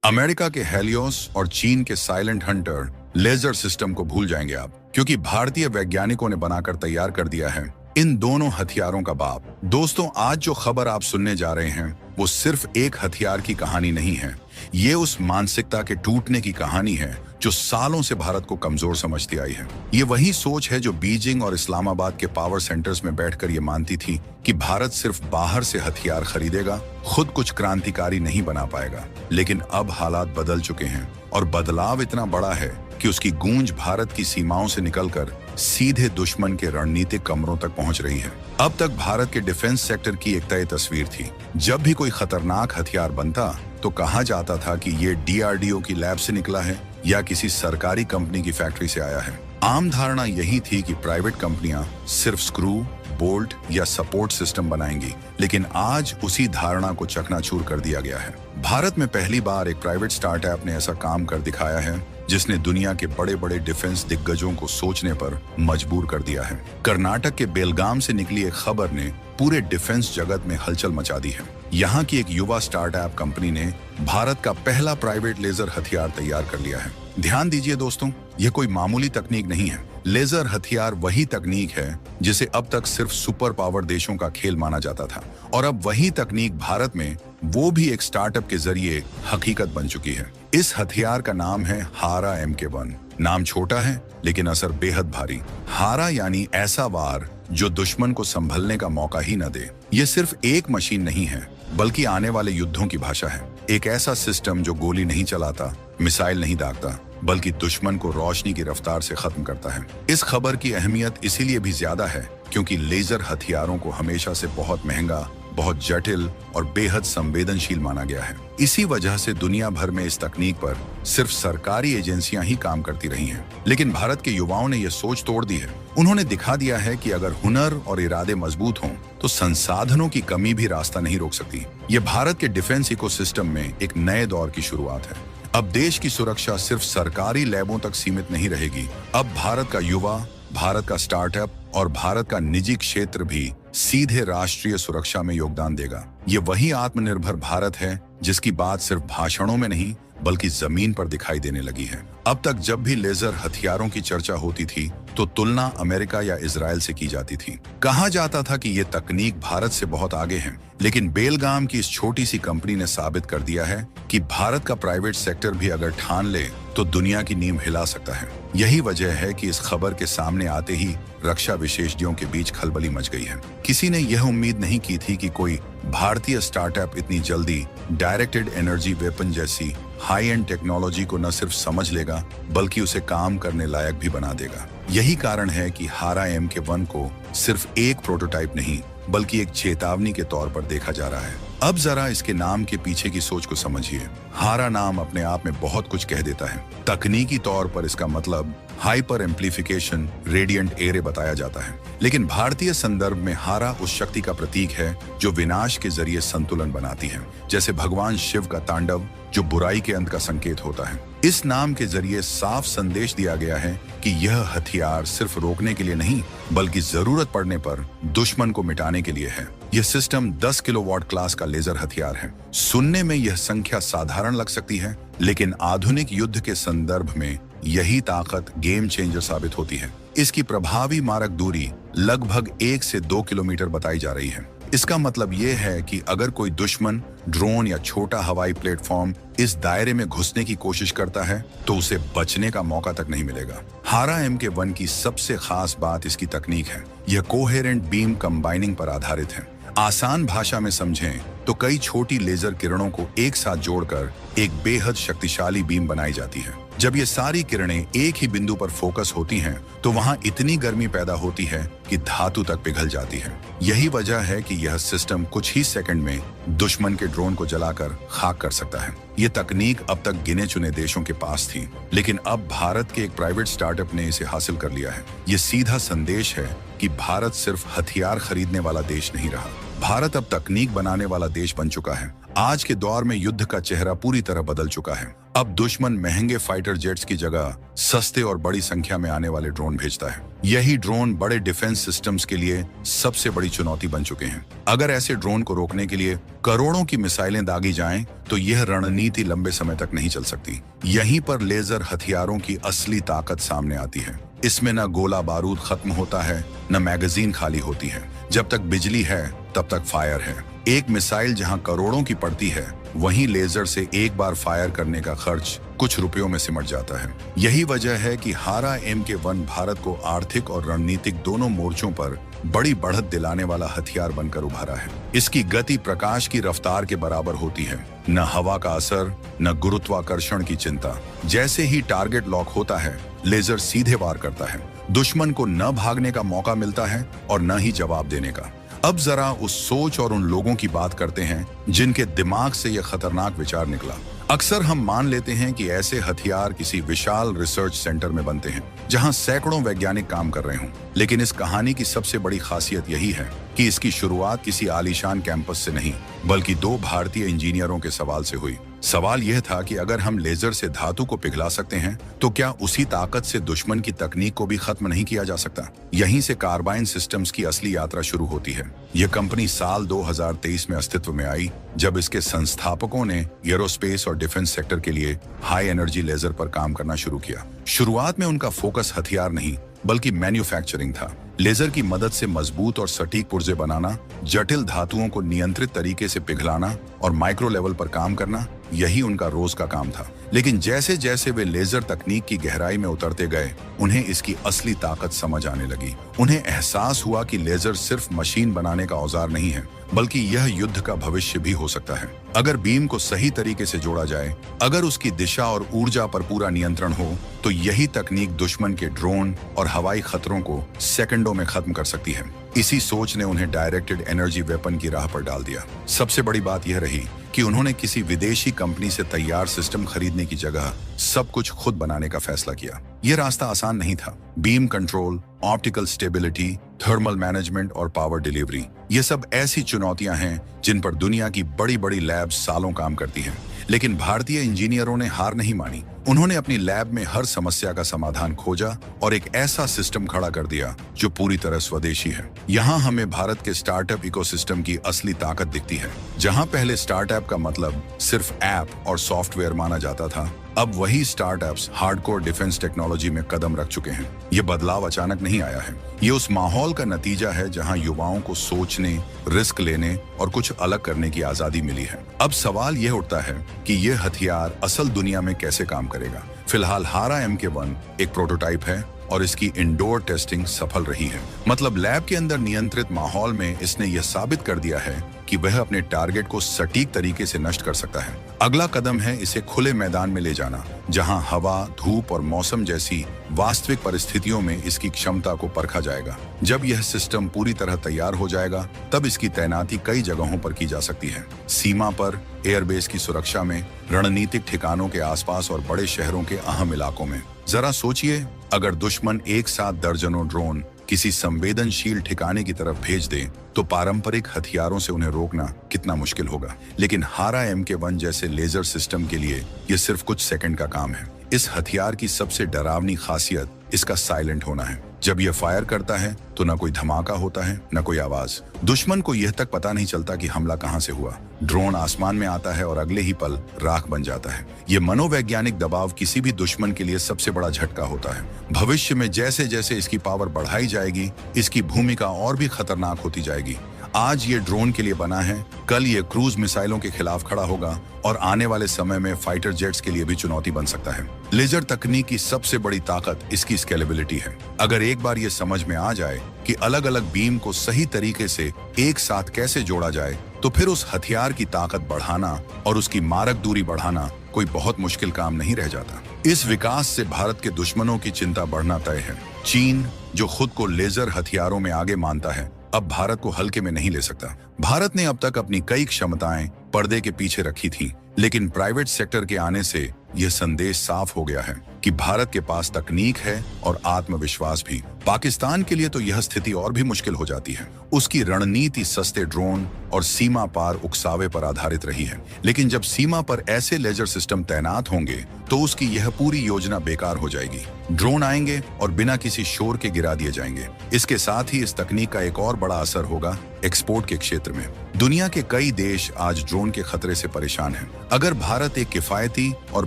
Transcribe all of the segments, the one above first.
America के Helios और चीन के साइलेंट हंटर लेजर सिस्टम को भूल जाएंगे आप, क्योंकि भारतीय वैज्ञानिकों ने बनाकर तैयार कर दिया है इन दोनों हथियारों का बाप। दोस्तों, आज जो खबर आप सुनने जा रहे हैं वो सिर्फ एक हथियार की कहानी नहीं है। ये उस मानसिकता के टूटने की कहानी है जो सालों से भारत को कमजोर समझती आई है। ये वही सोच है जो बीजिंग और इस्लामाबाद के पावर सेंटर्स में बैठकर ये मानती थी कि भारत सिर्फ बाहर से हथियार खरीदेगा, खुद कुछ क्रांतिकारी नहीं बना पाएगा। लेकिन अब हालात बदल चुके हैं और बदलाव इतना बड़ा है कि उसकी गूंज भारत की सीमाओं से निकलकर सीधे दुश्मन के रणनीतिक कमरों तक पहुंच रही है। अब तक भारत के डिफेंस सेक्टर की एक तय तस्वीर थी। जब भी कोई खतरनाक हथियार बनता तो कहा जाता था कि ये डीआरडीओ की लैब से निकला है या किसी सरकारी कंपनी की फैक्ट्री से आया है। आम धारणा यही थी कि प्राइवेट कंपनियां सिर्फ स्क्रू, बोल्ट या सपोर्ट सिस्टम बनाएंगी, लेकिन आज उसी धारणा को चकनाचूर कर दिया गया है। भारत में पहली बार एक प्राइवेट स्टार्टअप ने ऐसा काम कर दिखाया है जिसने दुनिया के बड़े बड़े डिफेंस दिग्गजों को सोचने पर मजबूर कर दिया है। कर्नाटक के बेलगाम से निकली एक खबर ने पूरे डिफेंस जगत में हलचल मचा दी है। यहाँ की एक युवा स्टार्टअप कंपनी ने भारत का पहला प्राइवेट लेजर हथियार तैयार कर लिया है। ध्यान दीजिए दोस्तों, यह कोई मामूली तकनीक नहीं है। लेजर हथियार वही तकनीक है जिसे अब तक सिर्फ सुपर पावर देशों का खेल माना जाता था, और अब वही तकनीक भारत में वो भी एक स्टार्टअप के जरिए हकीकत बन चुकी है। इस हथियार का नाम है हारा MK1। नाम छोटा है लेकिन असर बेहद भारी। हारा यानी ऐसा वार जो दुश्मन को संभलने का मौका ही न दे। ये सिर्फ एक मशीन नहीं है, बल्कि आने वाले युद्धों की भाषा है। एक ऐसा सिस्टम जो गोली नहीं चलाता, मिसाइल नहीं दागता, बल्कि दुश्मन को रोशनी की रफ्तार से खत्म करता है। इस खबर की अहमियत इसीलिए भी ज्यादा है क्योंकि लेजर हथियारों को हमेशा से बहुत महंगा, बहुत जटिल और बेहद संवेदनशील माना गया है। इसी वजह से दुनिया भर में इस तकनीक पर सिर्फ सरकारी एजेंसियां ही काम करती रही हैं। लेकिन भारत के युवाओं ने यह सोच तोड़ दी है। उन्होंने दिखा दिया है कि अगर हुनर और इरादे मजबूत हों तो संसाधनों की कमी भी रास्ता नहीं रोक सकती। ये भारत के डिफेंस इकोसिस्टम में एक नए दौर की शुरुआत है। अब देश की सुरक्षा सिर्फ सरकारी लैबों तक सीमित नहीं रहेगी। अब भारत का युवा, भारत का स्टार्टअप और भारत का निजी क्षेत्र भी सीधे राष्ट्रीय सुरक्षा में योगदान देगा। ये वही आत्मनिर्भर भारत है जिसकी बात सिर्फ भाषणों में नहीं बल्कि जमीन पर दिखाई देने लगी है। अब तक जब भी लेजर हथियारों की चर्चा होती थी तो तुलना अमेरिका या इजराइल से की जाती थी। कहा जाता था कि ये तकनीक भारत से बहुत आगे है, लेकिन बेलगाम की इस छोटी सी कंपनी ने साबित कर दिया है कि भारत का प्राइवेट सेक्टर भी अगर ठान ले तो दुनिया की नींव हिला सकता है। यही वजह है कि इस खबर के सामने आते ही रक्षा विशेषज्ञों के बीच खलबली मच गई है। किसी ने यह उम्मीद नहीं की थी कि कोई भारतीय स्टार्टअप इतनी जल्दी डायरेक्टेड एनर्जी वेपन जैसी हाई एंड टेक्नोलॉजी को न सिर्फ समझ लेगा बल्कि उसे काम करने लायक भी बना देगा। यही कारण है कि हारा MK1 को सिर्फ एक प्रोटोटाइप नहीं बल्कि एक चेतावनी के तौर पर देखा जा रहा है। अब जरा इसके नाम के पीछे की सोच को समझिए। हारा नाम अपने आप में बहुत कुछ कह देता है। तकनीकी तौर पर इसका मतलब हाइपर एम्प्लीफिकेशन रेडियंट एरे बताया जाता है, लेकिन भारतीय संदर्भ में हारा उस शक्ति का प्रतीक है जो विनाश के जरिए संतुलन बनाती है, जैसे भगवान शिव का तांडव जो बुराई के अंत का संकेत होता है। इस नाम के जरिए साफ संदेश दिया गया है कि यह हथियार सिर्फ रोकने के लिए नहीं बल्कि जरूरत पड़ने पर दुश्मन को मिटाने के लिए है। यह सिस्टम 10 किलोवाट क्लास का लेजर हथियार है। सुनने में यह संख्या साधारण लग सकती है, लेकिन आधुनिक युद्ध के संदर्भ में यही ताकत गेम चेंजर साबित होती है। इसकी प्रभावी मारक दूरी लगभग 1 से 2 किलोमीटर बताई जा रही है। इसका मतलब यह है कि अगर कोई दुश्मन ड्रोन या छोटा हवाई प्लेटफॉर्म इस दायरे में घुसने की कोशिश करता है तो उसे बचने का मौका तक नहीं मिलेगा। हारा MK1 की सबसे खास बात इसकी तकनीक है। यह कोहेरेंट बीम कंबाइनिंग पर आधारित है। आसान भाषा में समझें तो कई छोटी लेजर किरणों को एक साथ जोड़कर एक बेहद शक्तिशाली बीम बनाई जाती है। जब ये सारी किरणें एक ही बिंदु पर फोकस होती हैं, तो वहां इतनी गर्मी पैदा होती है कि धातु तक पिघल जाती है। यही वजह है कि यह सिस्टम कुछ ही सेकंड में दुश्मन के ड्रोन को जलाकर खाक कर सकता है। ये तकनीक अब तक गिने चुने देशों के पास थी, लेकिन अब भारत के एक प्राइवेट स्टार्टअप ने इसे हासिल कर लिया है। ये सीधा संदेश है कि भारत सिर्फ हथियार खरीदने वाला देश नहीं रहा, भारत अब तकनीक बनाने वाला देश बन चुका है। आज के दौर में युद्ध का चेहरा पूरी तरह बदल चुका है। अब दुश्मन महंगे फाइटर जेट्स की जगह सस्ते और बड़ी संख्या में आने वाले ड्रोन भेजता है। यही ड्रोन बड़े डिफेंस सिस्टम्स के लिए सबसे बड़ी चुनौती बन चुके हैं। अगर ऐसे ड्रोन को रोकने के लिए करोड़ों की मिसाइलें दागी जाएं, तो यह रणनीति लंबे समय तक नहीं चल सकती। यहीं पर लेजर हथियारों की असली ताकत सामने आती है। इसमें न गोला बारूद खत्म होता है, न मैगजीन खाली होती है। जब तक बिजली है तब तक फायर है। एक मिसाइल जहां करोड़ों की पड़ती है, वहीं लेजर से एक बार फायर करने का खर्च कुछ रुपयों में सिमट जाता है। यही वजह है कि हारा MK1 भारत को आर्थिक और रणनीतिक दोनों मोर्चों पर बड़ी बढ़त दिलाने वाला हथियार बनकर उभरा है। इसकी गति प्रकाश की रफ्तार के बराबर होती है। न हवा का असर, न गुरुत्वाकर्षण की चिंता। जैसे ही टारगेट लॉक होता है, लेजर सीधे वार करता है। दुश्मन को न भागने का मौका मिलता है और न ही जवाब देने का। अब जरा उस सोच और उन लोगों की बात करते हैं जिनके दिमाग से यह खतरनाक विचार निकला। अक्सर हम मान लेते हैं कि ऐसे हथियार किसी विशाल रिसर्च सेंटर में बनते हैं, जहां सैकड़ों वैज्ञानिक काम कर रहे हों। लेकिन इस कहानी की सबसे बड़ी खासियत यही है कि इसकी शुरुआत किसी आलीशान कैंपस से नहीं, बल्कि दो भारतीय इंजीनियरों के सवाल से हुई। सवाल यह था कि अगर हम लेजर से धातु को पिघला सकते हैं, तो क्या उसी ताकत से दुश्मन की तकनीक को भी खत्म नहीं किया जा सकता? यहीं से कार्बाइन सिस्टम्स की असली यात्रा शुरू होती है। यह कंपनी साल 2023 में अस्तित्व में आई, जब इसके संस्थापकों ने एरोस्पेस और डिफेंस सेक्टर के लिए हाई एनर्जी लेजर पर काम करना शुरू किया। शुरुआत में उनका फोकस हथियार नहीं, बल्कि मैन्युफैक्चरिंग था। लेजर की मदद से मजबूत और सटीक पुर्जे बनाना, जटिल धातुओं को नियंत्रित तरीके से पिघलाना और माइक्रो लेवल पर काम करना, यही उनका रोज का काम था। लेकिन जैसे जैसे वे लेजर तकनीक की गहराई में उतरते गए, उन्हें इसकी असली ताकत समझ आने लगी। उन्हें एहसास हुआ कि लेजर सिर्फ मशीन बनाने का औजार नहीं है, बल्कि यह युद्ध का भविष्य भी हो सकता है। अगर बीम को सही तरीके से जोड़ा जाए, अगर उसकी दिशा और ऊर्जा पर पूरा नियंत्रण हो, तो यही तकनीक दुश्मन के ड्रोन और हवाई खतरों को सेकंडों में खत्म कर सकती है। इसी सोच ने उन्हें डायरेक्टेड एनर्जी वेपन की राह पर डाल दिया। सबसे बड़ी बात यह रही कि उन्होंने किसी विदेशी कंपनी से तैयार सिस्टम खरीदने की जगह सब कुछ खुद बनाने का फैसला किया। यह रास्ता आसान नहीं था। Beam control, optical stability, thermal management और पावर डिलीवरी, ये सब ऐसी चुनौतियां हैं जिन पर दुनिया की बड़ी बड़ी लैब्स सालों काम करती हैं। लेकिन भारतीय इंजीनियरों ने हार नहीं मानी। उन्होंने अपनी लैब में हर समस्या का समाधान खोजा और एक ऐसा सिस्टम खड़ा कर दिया जो पूरी तरह स्वदेशी है। यहाँ हमें भारत के स्टार्टअप इकोसिस्टम की असली ताकत दिखती है। जहाँ पहले स्टार्टअप का मतलब सिर्फ ऐप और सॉफ्टवेयर माना जाता था, अब वही स्टार्टअप्स हार्डकोर डिफेंस टेक्नोलॉजी में कदम रख चुके हैं। ये बदलाव अचानक नहीं आया है। ये उस माहौल का नतीजा है जहां युवाओं को सोचने, रिस्क लेने और कुछ अलग करने की आजादी मिली है। अब सवाल यह उठता है कि यह हथियार असल दुनिया में कैसे काम करेगा। फिलहाल हारा MK1 एक प्रोटोटाइप है और इसकी इंडोर टेस्टिंग सफल रही है। मतलब लैब के अंदर नियंत्रित माहौल में इसने यह साबित कर दिया है कि वह अपने टारगेट को सटीक तरीके से नष्ट कर सकता है। अगला कदम है इसे खुले मैदान में ले जाना, जहां हवा, धूप और मौसम जैसी वास्तविक परिस्थितियों में इसकी क्षमता को परखा जाएगा। जब यह सिस्टम पूरी तरह तैयार हो जाएगा, तब इसकी तैनाती कई जगहों पर की जा सकती है। सीमा पर, एयरबेस की सुरक्षा में, रणनीतिक ठिकानों के आसपास और बड़े शहरों के अहम इलाकों में। जरा सोचिए, अगर दुश्मन एक साथ दर्जनों ड्रोन किसी संवेदनशील ठिकाने की तरफ भेज दे, तो पारंपरिक हथियारों से उन्हें रोकना कितना मुश्किल होगा। लेकिन हारा MK1 जैसे लेजर सिस्टम के लिए यह सिर्फ कुछ सेकंड का काम है। इस हथियार की सबसे डरावनी खासियत इसका साइलेंट होना है। जब यह फायर करता है तो न कोई धमाका होता है, न कोई आवाज। दुश्मन को यह तक पता नहीं चलता कि हमला कहां से हुआ। ड्रोन आसमान में आता है और अगले ही पल राख बन जाता है। यह मनोवैज्ञानिक दबाव किसी भी दुश्मन के लिए सबसे बड़ा झटका होता है। भविष्य में जैसे जैसे इसकी पावर बढ़ाई जाएगी, इसकी भूमिका और भी खतरनाक होती जाएगी। आज ये ड्रोन के लिए बना है, कल ये क्रूज मिसाइलों के खिलाफ खड़ा होगा और आने वाले समय में फाइटर जेट्स के लिए भी चुनौती बन सकता है। लेजर तकनीक की सबसे बड़ी ताकत इसकी स्केलेबिलिटी है। अगर एक बार ये समझ में आ जाए कि अलग अलग बीम को सही तरीके से एक साथ कैसे जोड़ा जाए, तो फिर उस हथियार की ताकत बढ़ाना और उसकी मारक दूरी बढ़ाना कोई बहुत मुश्किल काम नहीं रह जाता। इस विकास से भारत के दुश्मनों की चिंता बढ़ना तय है। चीन, जो खुद को लेजर हथियारों में आगे मानता है, अब भारत को हल्के में नहीं ले सकता। भारत ने अब तक अपनी कई क्षमताएं पर्दे के पीछे रखी थी, लेकिन प्राइवेट सेक्टर के आने से यह संदेश साफ हो गया है कि भारत के पास तकनीक है और आत्मविश्वास भी। पाकिस्तान के लिए तो यह स्थिति और भी मुश्किल हो जाती है। उसकी रणनीति सस्ते ड्रोन और सीमा पार उकसावे पर आधारित रही है, लेकिन जब सीमा पर ऐसे लेजर सिस्टम तैनात होंगे तो उसकी यह पूरी योजना बेकार हो जाएगी। ड्रोन आएंगे और बिना किसी शोर के गिरा दिए जाएंगे। इसके साथ ही इस तकनीक का एक और बड़ा असर होगा एक्सपोर्ट के क्षेत्र में। दुनिया के कई देश आज ड्रोन के खतरे से परेशान हैं। अगर भारत एक किफायती और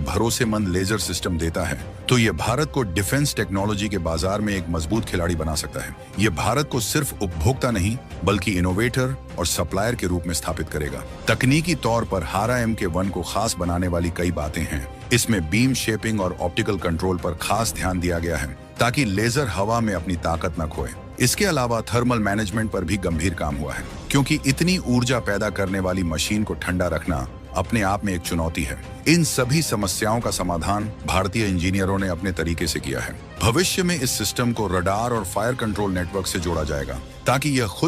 भरोसेमंद लेजर सिस्टम देता है तो यह भारत को डिफेंस टेक्नोलॉजी के बाजार में एक मजबूत खिलाड़ी बना सकता है। यह भारत को सिर्फ उपभोक्ता नहीं बल्कि इनोवेटर और सप्लायर के रूप में स्थापित करेगा। तकनीकी तौर पर हारा MK1 को खास बनाने वाली कई बातें हैं। इसमें बीम शेपिंग और ऑप्टिकल कंट्रोल पर खास ध्यान दिया गया है ताकि लेजर हवा में अपनी ताकत न खोए। इसके अलावा थर्मल मैनेजमेंट पर भी गंभीर काम हुआ है, क्योंकि इतनी ऊर्जा पैदा करने वाली मशीन को ठंडा रखना अपने आप में एक चुनौती है। इन सभी समस्याओं का समाधान भारतीय इंजीनियरों ने अपने तरीके से किया है। भविष्य में इस सिस्टम को रडार और फायर कंट्रोल नेटवर्क से जोड़ा जाएगा ताकि यह खुद